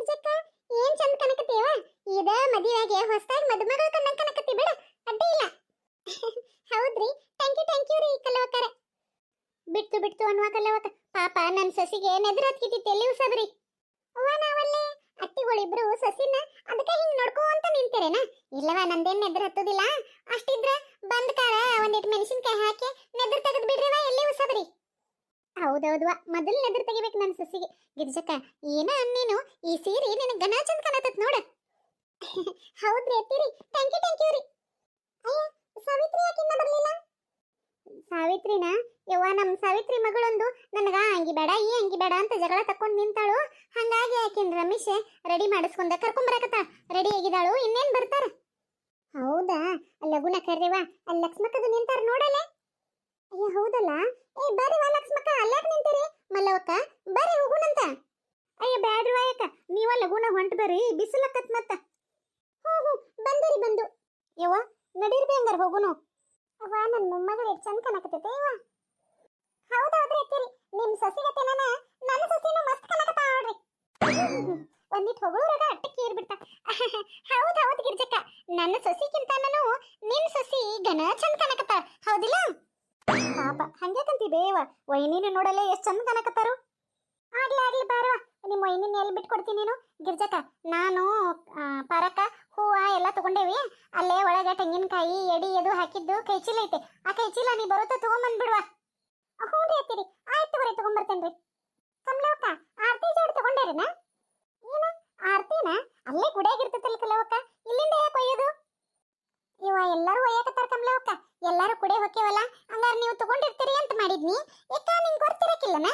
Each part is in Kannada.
ಗಿರ್ಜಕ್ಕ ಏನ್ ಚಂದ ಕನಕತ್ತೀವ ಇದ ಮದುವೆಗೆ ಹೊಸದಾಗಿ ಮದುಮಗಳ ಕಣ್ಣಂಗ್ ಕನಕತ್ತಿ ಬಿಡ ಅಡ್ಡಿ ಇಲ್ಲ. ಹೌದ್ರಿ, ಥ್ಯಾಂಕ್ ಯು ರೀ ಕಲ್ಲವಕ್ಕರೆ. ಬಿಡ್ತು ಅನ್ನುವ ಕಲ್ಲವಕ್ಕ. ಪಾಪ ನನ್ನ ಸಸಿಗೆ ನೆದ್ರ ಹತ್ಕಿದ್ದಿತ್ತು ಎಲ್ಲಿ ಉಸದ್ರಿ. ಅವ್ವ ನಾವಲ್ಲೇ ಅತ್ತಿಗಳಿಬ್ರು ಸಸಿನ ಅದಕ್ಕೆ ಹಿಂಗ್ ನೋಡ್ಕೊಂತ ನಿಂತಿರೇನ? ಇಲ್ಲವ ನಂದೇನ್ ನೆದ್ರ ಹತ್ತುದಿಲ್ಲ. ಅಷ್ಟಿದ್ರ ಬಂದ್ ಕಾರ ಒಂದಿಟ್ಟು ಮೆಣಸಿನ್ಕಾಯಿ ಹಾಕಿ ನೆದ್ರ ತೆಗೆದ್ ಬಿಡ್ರಿವ ಎಲ್ಲಿ ಉಸದ್ರಿ. ಹೌದೌದ್ವಾ, ಮೊದಲು ನೆದ್ರ ತೆಗಿಬೇಕು ನನ್ನ ಸಸಿಗೆ. ಗಿರ್ಜಕ್ಕ ಏನ ಅನ್ನೇನು ಈ ಸೀರೆ ನಿನಗೆ ಗನ ಚಂದ ಕಾಣತತ್ ನೋಡ. ಹೌದ್ರಿ ಅತ್ತಿರಿ, ಥ್ಯಾಂಕ್ ಯು ರೀ. ಅಯ್ಯ ಸಾವಿತ್ರಿ ಯಾಕಿನ್ನ ಬರ್ಲಿಲ್ಲ? ಸಾವಿತ್ರಿನ ಯವ್ವ ನಮ್ಮ ಸಾವಿತ್ರಿ ಮಗಳೊಂದು ನನಗ ಅಂಗಿ ಬೇಡ ಈ ಅಂಗಿ ಬೇಡ ಅಂತ ಜಗಳ ತಕೊಂಡ್ ನಿಂತಾಳು. ಹಂಗಾಗಿ ಆಕಿನ್ ರಮೇಶ್ ರೆಡಿ ಮಾಡಿಸ್ಕೊಂಡ ಕರ್ಕೊಂಬರಕತ್ತ ರೆಡಿ ಆಗಿದಾಳು. ಇನ್ನೇನ್ ಬರ್ತಾರ? ಹೌದಾ, ಲಗುನ ಕರ್ರಿವ. ಅಲ್ಲಿ ಲಕ್ಷ್ಮಕ್ಕದು ನಿಂತಾರ ನೋಡಲ್ಲ. ಅಯ್ಯ ಹೌದಲ್ಲ. ಏ ಬರ್ರಿ ವಾ ಲಕ್ಷ್ಮಕ್ಕ, ಅಲ್ಲಾಕ್ ನಿಂತೀರಿ? ಮಲ್ಲವಕ್ಕ ಬರ್ರಿ ಹೋಗುಣಂತ. ಅಯ್ಯ ಬ್ಯಾಡ್ರಿ ವಾಯಕ್ಕ, ನೀವ ಲಗುನ ಹೊಂಟ ಬರ್ರಿ, ಬಿಸಿಲಕ್ಕತ್ ಮತ್ತ. ಹ್ಞೂ ಬಂದು ಯವ್ವ ನಡೀರ್ಬಿ ಹಂಗಾರ ಹೋಗುನು. ಅವ್ವ ನನ್ನ ಮೊಮ್ಮಗಳು ಎಷ್ಟು ಚಂದ ಕಾಣಕತ್ತೈತೆ ಇವ. ಹೌದೌದ್ರಿ ಅತ್ತಿರಿ, ನಿಮ್ ಸಸಿಗತೆನ ನನ್ನ ಸಸಿನೂ ಮಸ್ತ್ ಕಾಣಕತ್ತ ನೋಡ್ರಿ. ಒಂದಿಟ್ಟು ಹೊಗಳೂರಾಗ ಅಟ್ಟಕ್ಕೆ ಏರ್ಬಿಡ್ತಾ. ಹೌದು ಗಿರ್ಜಕ್ಕ, ನನ್ನ ಸಸಿಗಿಂತನೂ ನಿನ್ ಸಸಿ ಘನ ಚಂದ ಕಾಣಕತ್ತ ಹೌದಿಲ್ಲ? ಪಾಪ ಹಂಗ್ಯಾಕಂತಿ ಬೇವ, ವೈನಿನ ನೋಡಲ್ಲ ಎಷ್ಟು ಚಂದ ಕಾಣಕತ್ತಾರು. ಆಗ್ಲಿ ಬಾರವ, ನಿಮ್ಮ ವೈನಿನ ಎಲ್ಲಿ ಬಿಟ್ಕೊಡ್ತೀನಿ ನೀನು. ಗಿರ್ಜಕ್ಕ ನಾನು ಪರಕ ಹೂವ ಎಲ್ಲ ತಗೊಂಡೇವಿ. ಅಲ್ಲೇ ಒಳಗೆ ತೆಂಗಿನಕಾಯಿ ಎಡಿ ಎದು ಹಾಕಿದ್ದು ಕೈಚೀಲ ಐತೆ. ಆ ಕೈಚೀಲ ನೀ ಬರುತ್ತಾ ತಗೊಂಬಂದ್ಬಿಡುವ. ಹ್ಞೂ ರೀ ಅತ್ತಿರಿ, ಆಯ್ತು ಬರೀ ತಗೊಂಬರ್ತೇನ್ರಿ. ಕಮಲವಕ್ಕ ಆರತಿ ಜೋಡಿ ತಗೊಂಡೇರಿನ? ಏನ ಆರತಿನ? ಅಲ್ಲೇ ಗುಡಿಯಾಗಿರ್ತೈತಲ್ಲ ಕಲವಕ್ಕ, ಇಲ್ಲಿಂದ ಯಾಕೆ ಒಯ್ಯೋದು? ಇವ ಎಲ್ಲರೂ ಒಯ್ಯಕತ್ತಾರ ಕಮಲವಕ್ಕ, ಎಲ್ಲರೂ ಕುಡೆ ಹೊಕ್ಕೇವಲ್ಲ, ಹಂಗಾರೆ ನೀವು ತಗೊಂಡಿರ್ತೀರಿ ಅಂತ ಮಾಡಿದ್ನಿ. ಯಾಕ ನಿಂಗೆ ಗೊತ್ತಿರಕ್ಕಿಲ್ಲನ?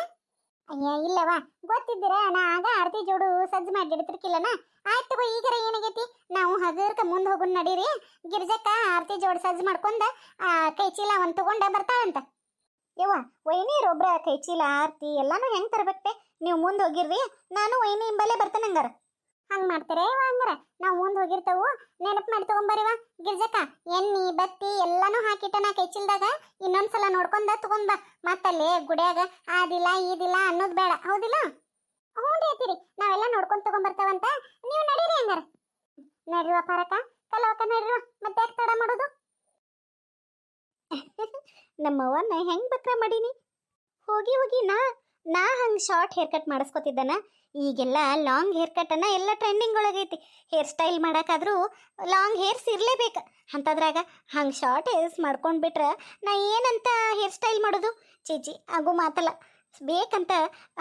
ಅಯ್ಯ ಇಲ್ಲವಾ, ಗೊತ್ತಿದ್ದೀರ ನಾ ಆಗ ಆರತಿ ಜೋಡು ಸಜ್ಜು ಮಾಡಿಡ್ತಿರ್ಕಿಲ್ಲನ. ಆಯ್ತು ತಗೋ, ಈಗರ ಏನಾಗೈತಿ, ನಾವು ಹಗರ್ಕ ಮುಂದೆ ಹೋಗೋಣ ನಡೀರಿ. ಗಿರ್ಜಕ್ಕ ಆರತಿ ಜೋಡು ಸಜ್ಜು ಮಾಡ್ಕೊಂಡ ಕೈಚೀಲ ಒಂದು ತಗೊಂಡ ಬರ್ತಾಳಂತ. ಯವ್ವ ವೈನಿಯರ್ ಒಬ್ರ ಕೈಚೀಲ ಆರತಿ ಎಲ್ಲಾನು ಹೆಂಗ್ ತರಬೇಕ್ತೆ? ನೀವು ಮುಂದೆ ಹೋಗಿರ್ರಿ, ನಾನು ವೈನಿ ಇಂಬಲ್ಲೇ ಬರ್ತೇನೆ. ಹಂಗಾರ ಹಂಗ್ ಮಾಡ್ತಾರೆ ಹಂಗಾರ ನಾವು ಮುಂದೆ ಹೋಗಿರ್ತೇವು, ನೆನಪು ಮಾಡಿ ತಗೊಂಬರಿವ. ಗಿರ್ಜಕ್ಕ ಎಣ್ಣಿ ಬತ್ತಿ ಎಲ್ಲಾನು ಹಾಕಿಟ್ಟನ ಕೈಚೀಲ್ದಾಗ, ಇನ್ನೊಂದ್ಸಲ ನೋಡ್ಕೊಂಡ ತಗೊಂಡ್ ಬಾ. ಮತ್ತಲ್ಲಿ ಗುಡಿಯಾಗ ಆದಿಲ್ಲ ಈದಿಲ್ಲ ಅನ್ನೋದು ಬೇಡ, ಹೌದಿಲ್ಲ? ಹ್ಞೂ ರೀ ಅತ್ತಿರಿ, ನಾವೆಲ್ಲ ನೋಡ್ಕೊಂಡ್ ತಗೊಂಬರ್ತೇವಂತ. ನೀವು ನಡೀರಿ ಹಂಗಾರ. ನಡ್ರಿವ ಪರಕ ಕಲವಕ್ಕ, ನಡ್ರಿವ. ಮತ್ತೆ ಯಾಕೆ ತಡ ಮಾಡೋದು? ನಮ್ಮವ್ವನ ಹೆಂಗ್ ಬಕ್ರ ಮಾಡೀನಿ. ಹೋಗಿ ನಾ ಹಂಗೆ ಶಾರ್ಟ್ ಹೇರ್ ಕಟ್ ಮಾಡಿಸ್ಕೊತಿದ್ದನ. ಈಗೆಲ್ಲ ಲಾಂಗ್ ಹೇರ್ ಕಟ್ಟನ್ನ ಎಲ್ಲ ಟ್ರೆಂಡಿಂಗ್ ಒಳಗೈತಿ. ಹೇರ್ ಸ್ಟೈಲ್ ಮಾಡೋಕ್ಕಾದ್ರೂ ಲಾಂಗ್ ಹೇರ್ಸ್ ಇರಲೇಬೇಕು. ಅಂಥದ್ರಾಗ ಹಂಗೆ ಶಾರ್ಟ್ ಹೇರ್ಸ್ ಮಾಡ್ಕೊಂಡ್ಬಿಟ್ರೆ ನಾ ಏನಂತ ಹೇರ್ ಸ್ಟೈಲ್ ಮಾಡೋದು? ಚೀಚಿ ಆಗು ಮಾತಲ್ಲ. ಬೇಕಂತ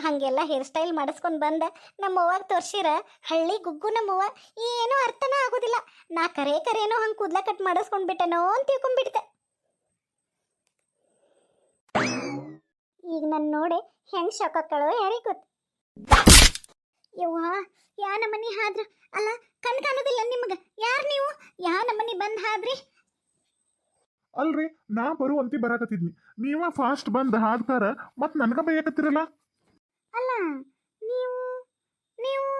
ಹಾಗೆಲ್ಲ ಹೇರ್ ಸ್ಟೈಲ್ ಮಾಡಿಸ್ಕೊಂಡು ಬಂದ ನಮ್ಮವ್ವಾಗ ತೋರ್ಸಿರ ಹಳ್ಳಿ ಗುಗ್ಗು ನಮ್ಮವ್ವ. ಏನೂ ಅರ್ಥನ ಆಗೋದಿಲ್ಲ. ನಾ ಕರೇನೋ ಹಂಗೆ ಕೂದಲ ಕಟ್ ಮಾಡಿಸ್ಕೊಂಡ್ಬಿಟ್ಟನೋ ಅಂತ ತಿಳ್ಕೊಂಡ್ಬಿಡ್ತೆ. ಈಗ ನನ್ನ ನೋಡಿ ಹೆಂಗೆ ಶಾಕ್ ಹಾಕ್ತಾಳೋ ಯಾರಿಗೆ ಗೊತ್ತು. ಯವ್ವ ಯಾ ನಮ್ಮನಿ ಹಾದ್ರ ಅಲ್ಲ, ಕಣ್ ಕಾಣೋದಿಲ್ಲ ನಿಮಗೆ? ಯಾರು ನೀವು? ಯಾ ನಮ್ಮನಿ ಬಂದ್ ಹಾದ್ರಿ? ಅಲ್ರಿ, ನಾ ಬರುವಂತಿ ಬರಾಕತ್ತಿದ್ನಿ, ನೀವ ಫಾಸ್ಟ್ ಬಂದ್ ಹಾಡ್ತಾರ ಮತ್ ನನ್ಗ ಬೈಯಕತ್ತಿರಲ್ಲ. ಅಲ್ಲ ನೀವು ನೀವು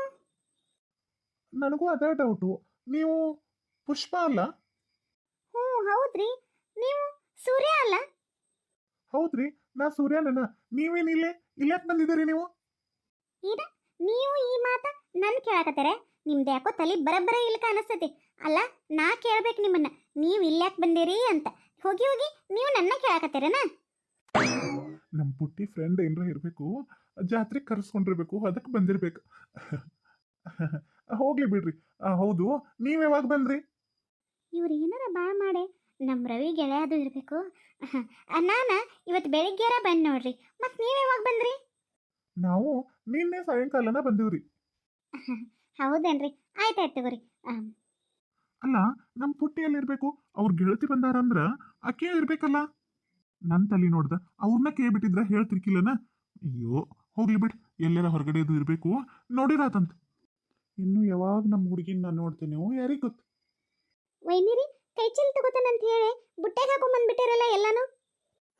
ನನಗೂ ಅದೇ ಡೌಟು, ನೀವು ಪುಷ್ಪ ಅಲ್ಲ? ಹ್ಞೂ ಹೌದ್ರಿ, ನೀವು ಸೂರ್ಯ ಅಲ್ಲ? ಹೌದ್ರಿ, ನಾ ಸೂರ್ಯನನ. ನೀವೇನಿಲ್ಲೇ ಇಲ್ಲಾಕ್ ಬಂದಿದ್ದೀರಿ ನೀವು? ಈಗ ನೀವು ಈ ಮಾತ ನನ್ ಕೇಳಾಕತ್ತಾರೆ? ನಿಮ್ದು ಯಾಕೋ ತಲೆ ಬರಬ್ಬರ ಇಲ್ಕ ಅನಿಸ್ತೈತಿ. ಅಲ್ಲ ನಾ ಕೇಳ್ಬೇಕು ನಿಮ್ಮನ್ನ, ನೀವು ಇಲ್ಲಾಕ್ ಬಂದಿರಿ ಅಂತ. ಹೋಗಿ ನೀವು ನನ್ನ ಕೇಳಾಕತ್ತೀರನ? ನಮ್ ಪುಟ್ಟಿ ಫ್ರೆಂಡ್ ಏನ್ರ ಇರ್ಬೇಕು, ಜಾತ್ರೆ ಕರ್ಸ್ಕೊಂಡಿರ್ಬೇಕು, ಅದಕ್ಕೆ ಬಂದಿರ್ಬೇಕು. ಹೋಗ್ಲಿ ಬಿಡ್ರಿ. ಹೌದು, ನೀವ್ ಯಾವಾಗ ಬಂದ್ರಿ? ಇವ್ರು ಏನಾರ ಬಾ ಮಾಡೆ ನಮ್ಮ ರವಿ ಗೆಳೆಯದು ಇರಬೇಕು. ನಾನು ಇವತ್ತು ಬೆಳಿಗ್ಗೆರ ಬಂದು ನೋಡ್ರಿ. ಮತ್ತು ನೀವು ಯಾವಾಗ ಬಂದ್ರಿ? ನಾವು ನಿನ್ನೆ ಸಾಯಂಕಾಲನ ಬಂದಿವ್ರಿ. ಹೌದೇನ್ರಿ? ಆಯ್ತಾಯ್ತು ತಗೋರಿ. ಅಲ್ಲ, ನಮ್ ಪುಟ್ಟಿಯಲ್ಲಿ ಇರ್ಬೇಕು, ಅವ್ರ ಗೆಳತಿ ಬಂದಾರಂದ್ರ ಆಕೆ ಇರ್ಬೇಕಲ್ಲ. ನನ್ ತಲೆ ನೋಡ್ದ ಅವ್ರನ್ನ ಕೇಳ್ಬಿಟ್ಟಿದ್ರ ಹೇಳ್ತಿರ್ಕಿಲ್ಲನ. ಅಯ್ಯೋ ಹೋಗ್ಲಿ ಬಿಡ್, ಎಲ್ಲರ ಹೊರಗಡೆದು ಇರ್ಬೇಕು, ನೋಡಿರಾತಂತ. ಇನ್ನು ಯಾವಾಗ ನಮ್ಮ ಹುಡುಗಿನ ನಾನು ನೋಡ್ತೇನೆ ಯಾರಿಗ್ ಗೊತ್ತು. ವೈನಿರಿ ಕೈ ಚೀಲ ತಗೋತಾನಂತ ಹೇಳಿ ಬುಟ್ಟೆಗೆ ಹಾಕೊಂಡ್ಬಂದ್ಬಿಟ್ಟಿರಲ್ಲ ಎಲ್ಲಾನು.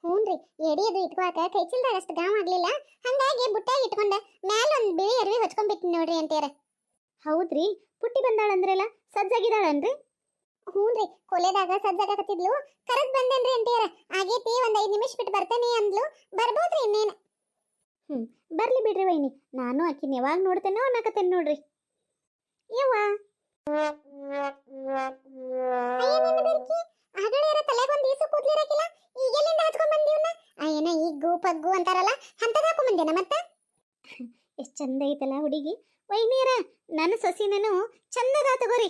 ಹ್ಞೂನ್ರಿ, ಎಡಿಯದು ಇಟ್ಕೊಳಕ ಕೈ ಚೀಲದಾಗ ಅಷ್ಟು ಗಾಮ್ ಆಗ್ಲಿಲ್ಲ, ಹಂಗಾಗಿ ಬುಟ್ಟಾಗಿ ಇಟ್ಕೊಂಡ ಮ್ಯಾಲ ಒಂದು ಬಿಳಿ ಅರ್ವಿ ಹೊಚ್ಕೊಂಡ್ಬಿಟ್ಟು ನೋಡ್ರಿ ಅಂತೀರ. ಹೌದ್ರಿ, ಪುಟ್ಟಿ ಬಂದಾಳಂದ್ರಲ್ಲ, ಸಜ್ಜಾಗಿದ್ದಾಳನ್ರಿ? ಹ್ಞೂನ್ರಿ, ಕೊಲೆದಾಗ ಸಜ್ಜಾಗತ್ತಿದ್ಲು, ಕರೆಕ್ಟ್ ಬಂದೇನ್ರಿ ಅಂತೀರ. ಆಗೈತಿ, ಒಂದು 5 ನಿಮಿಷ ಬಿಟ್ಟು ಬರ್ತೇನೆ ಅಂದ್ಲು. ಬರ್ಬೋದ್ರಿ ಇನ್ನೇನು. ಬರ್ಲಿ ಬಿಡ್ರಿ ವೈನಿ, ನಾನು ಆಕಿನ ಯಾವಾಗ ನೋಡ್ತೇನೋ ಅನ್ನಕತ್ತೇನೆ ನೋಡ್ರಿ. ಯವ್ವ ಅಯ್ಯ ನಿನ್ನ ಬೆರ್ಕಿ ಹಗಲೇರ ತಲೆಗೆ ಒಂದು ಈಸು ಕೂದ್ಲಿರಕಿಲ್ಲ ಈಗ ಎಲ್ಲಿಂದ ಹಚ್ಕೊಂಡ್ ಬಂದಿವ್ನ ಅಯ್ಯನ ಈ ಗು ಪಗ್ಗು ಅಂತಾರಲ್ಲ ಅಂತದ ಹಾಕೊಂಡ್ ಬಂದೇನ ಮತ್ತ ಎಷ್ಟು ಚಂದ ಐತಲ್ಲ ಹುಡುಗಿ ವೈನೀರ ನನ್ನ ಸೊಸಿನೂ ಚಂದದ ತಗೋರಿ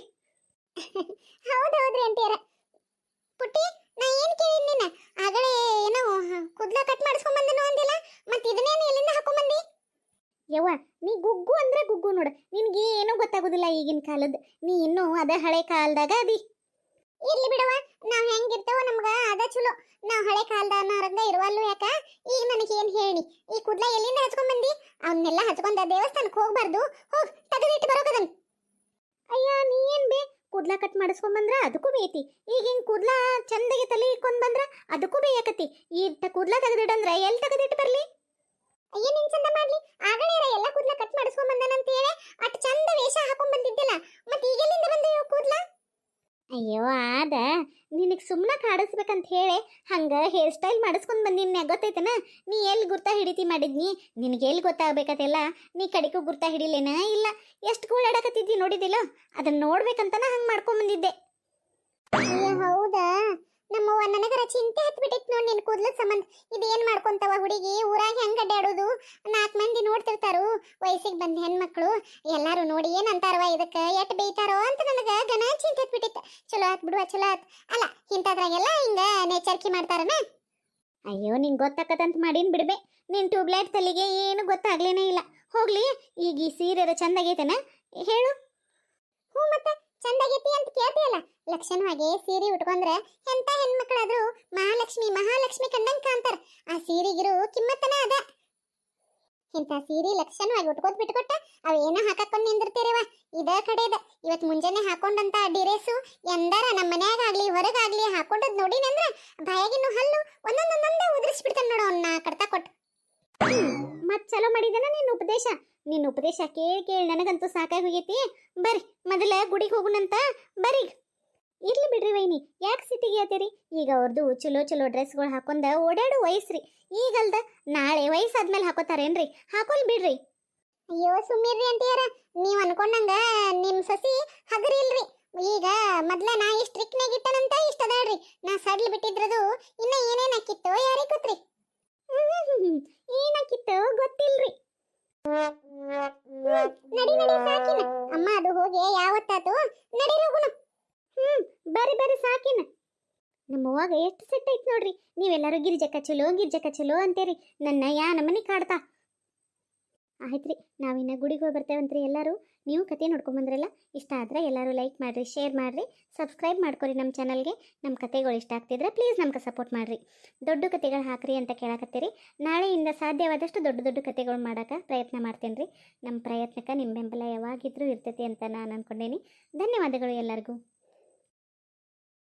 ಹೌದೌದ್ರಿ ಅಂತೀರ ಪುಟ್ಟಿ ನಾ ಏನ್ ಕೇಳಿದ್ ನಿನ್ನ ಆಗಲೇ ಏನೋ ಕೂದ್ಲ ಕಟ್ ಮಾಡಿಸ್ಕೊಂಡ್ ಬಂದನು ಅಂದಿಲ್ಲ ಮತ್ತೆ ಇದನ್ನೇನು ಎಲ್ಲಿಂದ ಹಾಕೊಂಡ್ ಬಂದಿ ಯವ್ವ ನೀ ಗುಗ್ಗು ಅಂದ್ರೆ ಗುಗ್ಗು ನೋಡು ನಿನ್ಗೆ ಏನೂ ಗೊತ್ತಾಗೋದಿಲ್ಲ ಈಗಿನ ಕಾಲದ ನೀ ಇನ್ನೂ ಅದ ಹಳೆ ಕಾಲದಾಗ ಅದಿ ಇರ್ಲಿ ಬಿಡವ ನಾವ್ ಹೆಂಗಿರ್ತೇವ ನಮ್ಗ ಅದ ಚಲೋ ನಾವ್ ಹಳೆ ಕಾಲದವರಂಗ ಇರುವಲ್ಲು ಯಾಕ ಈಗ ನನಗೆ ಏನ್ ಹೇಳಿ ಈ ಕೂದ್ಲ ಎಲ್ಲಿಂದ ಹಚ್ಕೊಂಡ್ ಬಂದಿ ಅವನ್ನೆಲ್ಲ ಹಚ್ಕೊಂಡ ದೇವಸ್ಥಾನಕ್ಕೆ ಹೋಗ್ಬಾರ್ದು ಹೋಗ್ ತೆಗೆದಿಟ್ಟು ಬರೋಕದನ್ ಅಯ್ಯ ನೀ ಏನ್ ಬೇ ಕೂದ್ಲ ಕಟ್ ಮಾಡಿಸ್ಕೊಂಡ್ ಬಂದ್ರ ಅದಕ್ಕೂ ಬೇಯ್ತಿ ಈಗ ಹಿಂಗ್ ಕೂದ್ಲ ಚಂದಗೆ ತಲೆ ಇಕ್ಕೊಂಡ್ ಬಂದ್ರ ಅದಕ್ಕೂ ಬೇಯಕತಿ ಇಟ್ಟ ಕೂದ್ಲ ತೆಗೆದಿಡಂದ್ರ ಎಲ್ಲಿ ತೆಗೆದಿಟ್ಟು ಬರ್ಲಿ ಅಯ್ಯ ನಿನ್ ಚಂದ ಮಾಡ್ಲಿ ಆಗಲೇರ ಎಲ್ಲ ಕೂದ್ಲ ಕಟ್ ಮಾಡಿಸ್ಕೊಂಡ್ ಬಂದನಂತ ಹೇಳಿ ಅಟ್ ಚಂದ ವೇಷ ಹಾಕೊಂಡ್ ಬಂದಿದ್ದಿಲ್ಲ ಮತ್ತೆ ಈಗೆಲ್ಲಿಂದ ಬಂದ ಕೂದ್ಲ ಅಯ್ಯೋ ಆದ ನಿನಗೆ ಸುಮ್ಮನೆ ಕಾಡಿಸ್ಬೇಕಂತ ಹೇಳಿ ಹಂಗ ಹೇರ್ ಸ್ಟೈಲ್ ಮಾಡಿಸ್ಕೊಂಡ್ ಬಂದಿನ ಗೊತ್ತೈತನ ನೀ ಎಲ್ಲಿ ಗುರ್ತಾ ಹಿಡಿತಿ ಮಾಡಿದ್ನಿ ನಿನಗೆ ಎಲ್ಲಿ ಗೊತ್ತಾಗಬೇಕದೆಲ್ಲ ನೀ ಕಡಿಗೂ ಗುರ್ತಾ ಹಿಡಿಲೇನ ಇಲ್ಲ ಎಷ್ಟು ಕೂಡಾಡಕತ್ತಿದ್ದಿ ನೋಡಿದಿಲ್ಲ ಅದನ್ನ ನೋಡ್ಬೇಕಂತನ ಹಂಗೆ ಮಾಡ್ಕೊಂಡ್ ಬಂದಿದ್ದೆ ಅಯ್ಯ ಹೌದಾ ನಮ್ಮವ್ವ ನನಗರ ಚಿಂತೆ ಹತ್ಬಿಟ್ಟಿತ್ತು ನೋಡಿ ನಿನ್ ಕೂದ್ಲದ ಸಂಬಂಧ ಇದೇನ್ ಮಾಡ್ಕೊಂತವ ಹುಡುಗಿ ಊರಾಗ ಹೆಂಗ್ ಅಡ್ಡಾಡೋದು 4 ಮಂದಿ ನೋಡ್ತಿರ್ತಾರು ವಯಸ್ಸಿಗೆ ಬಂದ ಹೆಣ್ಮಕ್ಳು ಎಲ್ಲಾರು ನೋಡಿ ಏನ್ ಅಂತಾರವ ಇದಕ್ಕ ಎಟ್ ಬೇಯ್ತಾರೋ ಅಂತ ನನಗ ಗನ ಚಿಂತೆ ಹತ್ಬಿಟ್ಟಿತ್ತು ಚಲೋ ಆತ್ ಬಿಡುವ ಚಲೋ ಆತ್ ಅಲ್ಲ ಇಂಥದ್ರಾಗೆಲ್ಲ ಹಿಂಗ ನೇಚರ್ಕಿ ಮಾಡ್ತಾರನ ಅಯ್ಯೋ ನಿಂಗೆ ಗೊತ್ತಾಕತ್ತಂತ ಮಾಡೀನ್ ಬಿಡ್ಬೆ ನಿನ್ ಟ್ಯೂಬ್ಲೈಟ್ ತಲೆಗೆ ಏನು ಗೊತ್ತಾಗ್ಲೇನೇ ಇಲ್ಲ ಹೋಗ್ಲಿ ಈಗ ಈ ಸೀರೆ ಚಂದಾಗೈತನ ಹೇಳು ಹ್ಞೂ ಮತ್ತೆ ಚಂದಾಗೈತಿ ಅಂತ ಕೇಳ್ತೀಯಲ್ಲ ಲಕ್ಷಣವಾಗಿ ಸೀರೆ ಉಟ್ಕೊಂಡ್ರೆ ಎಂತ ಹೆಣ್ಮಕ್ಳಾದ್ರೂ ಮಹಾಲಕ್ಷ್ಮಿ ಕಂಡಂಗ್ ಕಾಂತಾರ ಆ ಸೀರೆಗಿರು ಕಿಮ್ಮತ್ತನ ಅದ ಇಂಥ ಸೀರೆ ಲಕ್ಷಣವಾಗಿ ಉಟ್ಕೋದ್ ಬಿಟ್ಕೊಟ್ಟ ಅವೇನೋ ಹಾಕೊಂಡ್ ನಿಂದಿರ್ತೀರವ ಇದ ಕಡೆದ ಇವತ್ ಮುಂಜಾನೆ ಹಾಕೊಂಡಂತ ಡಿರೇಸು ಎಂದಾರ ನಮ್ಮ ಮನ್ಯಾಗಾಗ್ಲಿ ಹೊರಗಾಗ್ಲಿ ಹಾಕೊಂಡದ್ ನೋಡಿನಂದ್ರ ಬಾಯಾಗಿನ್ನು ಹಲ್ಲು ಒಂದೊಂದೊಂದ ಉದುರಿಸ್ಬಿಡ್ತಾನ ನೋಡ ಅವ್ನ ಕಡ್ತಾ ಕೊಟ್ಟು ಮತ್ ಚಲೋ ಮಾಡಿದನ ನಿನ್ನ ಉಪದೇಶ ಕೇಳಿ ನನಗಂತೂ ಸಾಕಾಗಿ ಹೋಗೈತಿ ಬರ್ರಿ ಮೊದಲ ಗುಡಿಗೆ ಹೋಗುಣಂತ ಬರ್ರಿ ಇರ್ಲಿ ಬಿಡ್ರಿ ವೈನಿ ಯಾಕೆ ಸಿಟಿಗೆ ಆತೇರಿ ಈಗ ಅವ್ರದ್ದು ಚಲೋ ಡ್ರೆಸ್ಗಳು ಹಾಕೊಂಡ ಓಡಾಡು ವಯಸ್ಸ್ರಿ ಈಗಲ್ದ ನಾಳೆ ವಯಸ್ಸಾದ್ಮೇಲೆ ಹಾಕೋತಾರೇನ್ರಿ ಹಾಕೊಲ್ ಬಿಡ್ರಿ ಅಯ್ಯೋ ಸುಮ್ಮಿರ್ರಿ ಅಂತೀಯಾರ ನೀವ್ ಅನ್ಕೊಂಡಂಗ ನಿಮ್ ಸಸಿ ಹಗರಿ ಇಲ್ರಿ ಈಗ ಮೊದ್ಲ ನಾ ಇಷ್ಟ ಟ್ರಿಕ್ನಾಗ ಇಟ್ಟನಂತ ಇಷ್ಟ ಅದಾಳ್ರಿ ನಾ ಸಡ್ಲ್ ಬಿಟ್ಟಿದ್ರದು ಇನ್ನ ಏನೇನ್ ಹಾಕಿತ್ತೋ ಯಾರಿಗೆ ಗೊತ್ತ್ರಿ ಏನಾಕಿತ್ತೋ ಗೊತ್ತಿಲ್ರಿ ನಡಿ ಸಾಕಿನ ಅಮ್ಮ ಅದು ಹೋಗಿ ಯಾವತ್ತಾತು ನಡಿ ಹೋಗುಣ ಬರ್ರಿ ಸಾಕಿನ ನಮ್ಮವ್ವಾಗ ಎಷ್ಟು ಸೆಟ್ ಐತ್ ನೋಡ್ರಿ ನೀವೆಲ್ಲರೂ ಗಿರ್ಜಕ್ಕ ಚಲೋ ಅಂತೇರಿ ನನ್ನ ಯಾ ನಮ್ಮನಿ ಕಾಡ್ತಾ ಆಯ್ತ್ರಿ ನಾವಿನ್ನ ಗುಡಿಗೆ ಹೋಗಿ ಬರ್ತೇವಂತ್ರಿ ಎಲ್ಲರೂ ನೀವು ಕತೆ ನೋಡ್ಕೊಂಬಂದ್ರಲ್ಲ ಇಷ್ಟ ಆದ್ರೆ ಎಲ್ಲರೂ ಲೈಕ್ ಮಾಡಿರಿ ಶೇರ್ ಮಾಡಿರಿ ಸಬ್ಸ್ಕ್ರೈಬ್ ಮಾಡ್ಕೊರಿ ನಮ್ಮ ಚಾನಲ್ಗೆ ನಮ್ಮ ಕತೆಗಳು ಇಷ್ಟ ಆಗ್ತಿದ್ರೆ ಪ್ಲೀಸ್ ನಮ್ಗೆ ಸಪೋರ್ಟ್ ಮಾಡಿರಿ ದೊಡ್ಡ ಕತೆಗಳು ಹಾಕ್ರಿ ಅಂತ ಕೇಳಕತ್ತೀರಿ ನಾಳೆಯಿಂದ ಸಾಧ್ಯವಾದಷ್ಟು ದೊಡ್ಡ ಕತೆಗಳು ಮಾಡೋಕೆ ಪ್ರಯತ್ನ ಮಾಡ್ತೇನೆ ರೀ ನಮ್ಮ ಪ್ರಯತ್ನಕ್ಕೆ ನಿಮ್ಮ ಬೆಂಬಲ ಯಾವಾಗಿದ್ರೂ ಇರ್ತೈತಿ ಅಂತ ನಾನು ಅಂದ್ಕೊಂಡೇನಿ ಧನ್ಯವಾದಗಳು ಎಲ್ಲರಿಗೂ